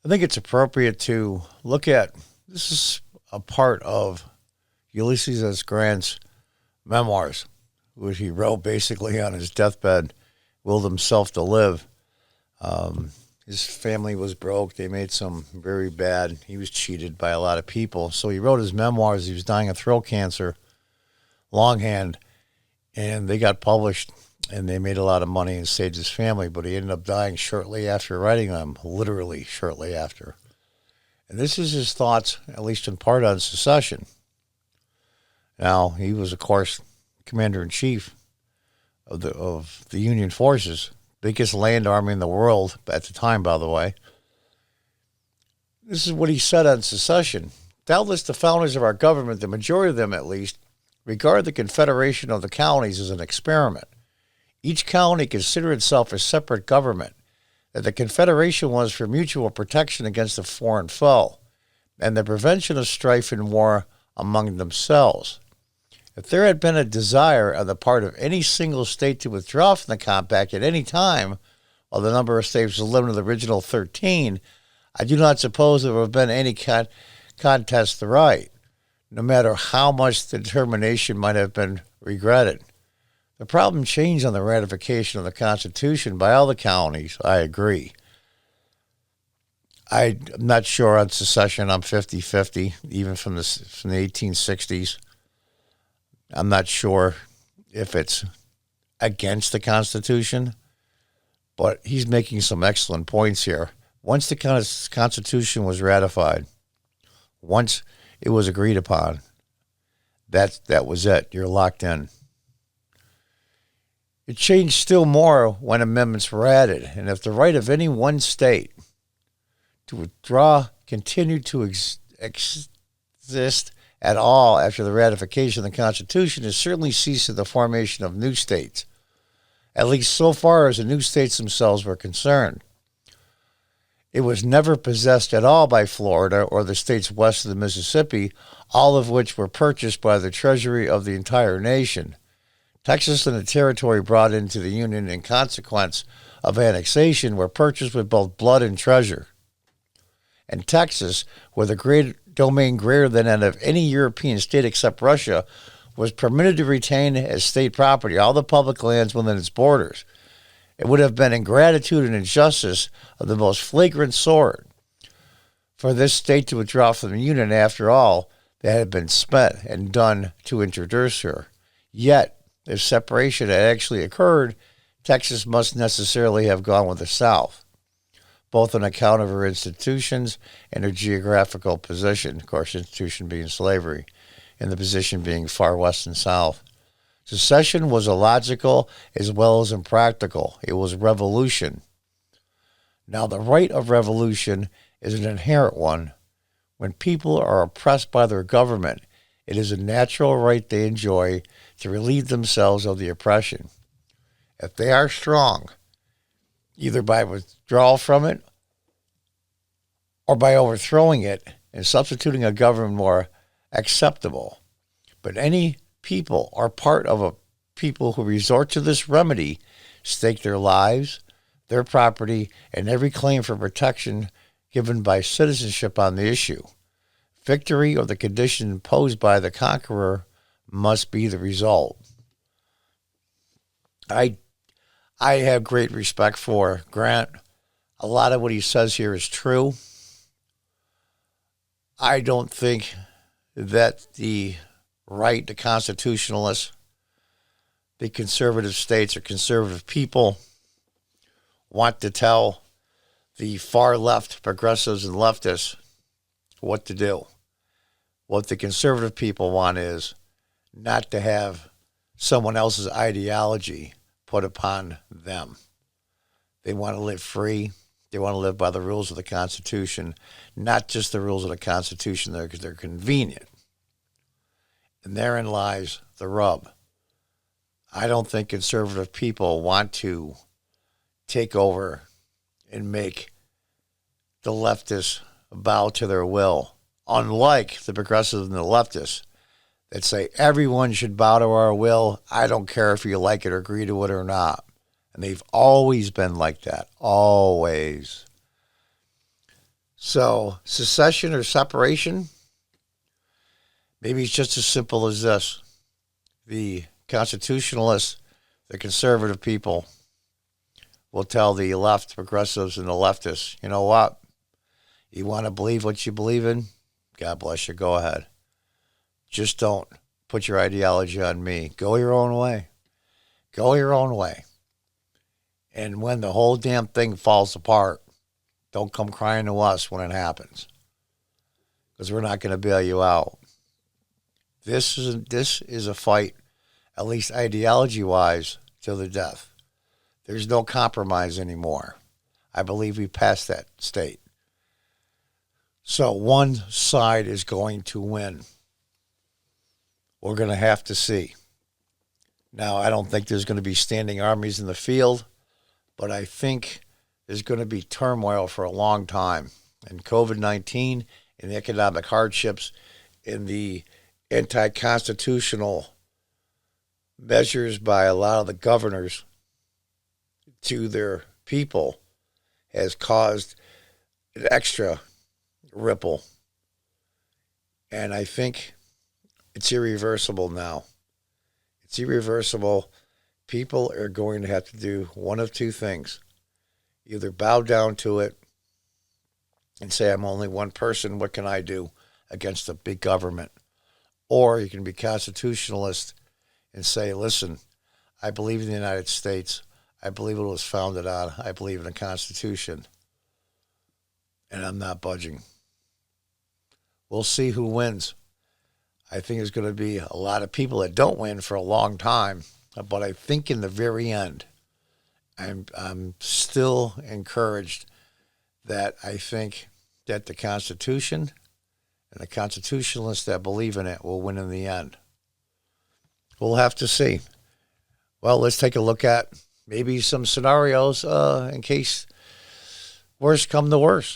I think it's appropriate to look at this is a part of Ulysses S. Grant's memoirs, which he wrote basically on his deathbed, willed himself to live. His family was broke. They made some very bad. He was cheated by a lot of people. So he wrote his memoirs. He was dying of throat cancer, longhand, and they got published, and they made a lot of money and saved his family. But he ended up dying shortly after writing them, literally shortly after. And this is his thoughts, at least in part, on secession. Now, he was, of course, commander-in-chief of the Union forces, biggest land army in the world at the time, by the way. This is what he said on secession. Doubtless the founders of our government, the majority of them at least, regard the confederation of the counties as an experiment. Each county considered itself a separate government, that the confederation was for mutual protection against a foreign foe, and the prevention of strife and war among themselves. If there had been a desire on the part of any single state to withdraw from the compact at any time, while the number of states was limited to the original 13, I do not suppose there would have been any contest the right, no matter how much the determination might have been regretted. The problem changed on the ratification of the Constitution by all the counties, I agree. I'm not sure on secession. I'm 50-50, even from the 1860s. I'm not sure if it's against the Constitution, but he's making some excellent points here. Once the Constitution was ratified, once it was agreed upon, that was it. You're locked in. It changed still more when amendments were added, and if the right of any one state to withdraw continued to exist at all after the ratification of the Constitution, it certainly ceased at the formation of new states, at least so far as the new states themselves were concerned. It was never possessed at all by Florida or the states west of the Mississippi, all of which were purchased by the treasury of the entire nation. Texas and the territory brought into the Union in consequence of annexation were purchased with both blood and treasure. And Texas, with a great domain greater than that of any European state except Russia, was permitted to retain as state property all the public lands within its borders. It would have been ingratitude and injustice of the most flagrant sort for this state to withdraw from the Union after all that had been spent and done to introduce her. Yet, if separation had actually occurred, Texas must necessarily have gone with the South, both on account of her institutions and her geographical position, of course, institution being slavery, and the position being far west and south. Secession was illogical as well as impractical. It was revolution. Now, the right of revolution is an inherent one. When people are oppressed by their government, it is a natural right they enjoy to relieve themselves of the oppression. If they are strong, either by withdrawal from it or by overthrowing it and substituting a government more acceptable. But any people are part of a people who resort to this remedy stake their lives, their property, and every claim for protection given by citizenship on the issue. Victory or the condition imposed by the conqueror must be the result. I have great respect for Grant. A lot of what he says here is true. I don't think that the right, the constitutionalists, the conservative states or conservative people want to tell the far left progressives and leftists what to do. What the conservative people want is not to have someone else's ideology put upon them. They want to live free. They want to live by the rules of the Constitution, not just the rules of the Constitution because they're convenient. And therein lies the rub. I don't think conservative people want to take over and make the leftists bow to their will, unlike the progressives and the leftists that say everyone should bow to our will. I don't care if you like it or agree to it or not. And they've always been like that, always. So secession or separation, maybe it's just as simple as this. The Constitutionalists, the conservative people, will tell the left, progressives, and the leftists, you know what? You want to believe what you believe in? God bless you. Go ahead. Just don't put your ideology on me. Go your own way. Go your own way. And when the whole damn thing falls apart, don't come crying to us when it happens, because we're not going to bail you out. This is a fight, at least ideology-wise, to the death. There's no compromise anymore. I believe we passed that state. So one side is going to win. We're going to have to see. Now, I don't think there's going to be standing armies in the field, but I think there's going to be turmoil for a long time. And COVID-19 and the economic hardships and the anti-constitutional measures by a lot of the governors to their people has caused an extra ripple. And I think it's irreversible now. It's irreversible. People are going to have to do one of two things. Either bow down to it and say, I'm only one person, what can I do against a big government? Or you can be constitutionalist and say, listen, I believe in the United States. I believe it was founded on. I believe in the Constitution. And I'm not budging. We'll see who wins. I think there's going to be a lot of people that don't win for a long time. But I think in the very end, I'm still encouraged that I think that the Constitution and the Constitutionalists that believe in it will win in the end. We'll have to see. Well, let's take a look at maybe some scenarios in case worse come to worse.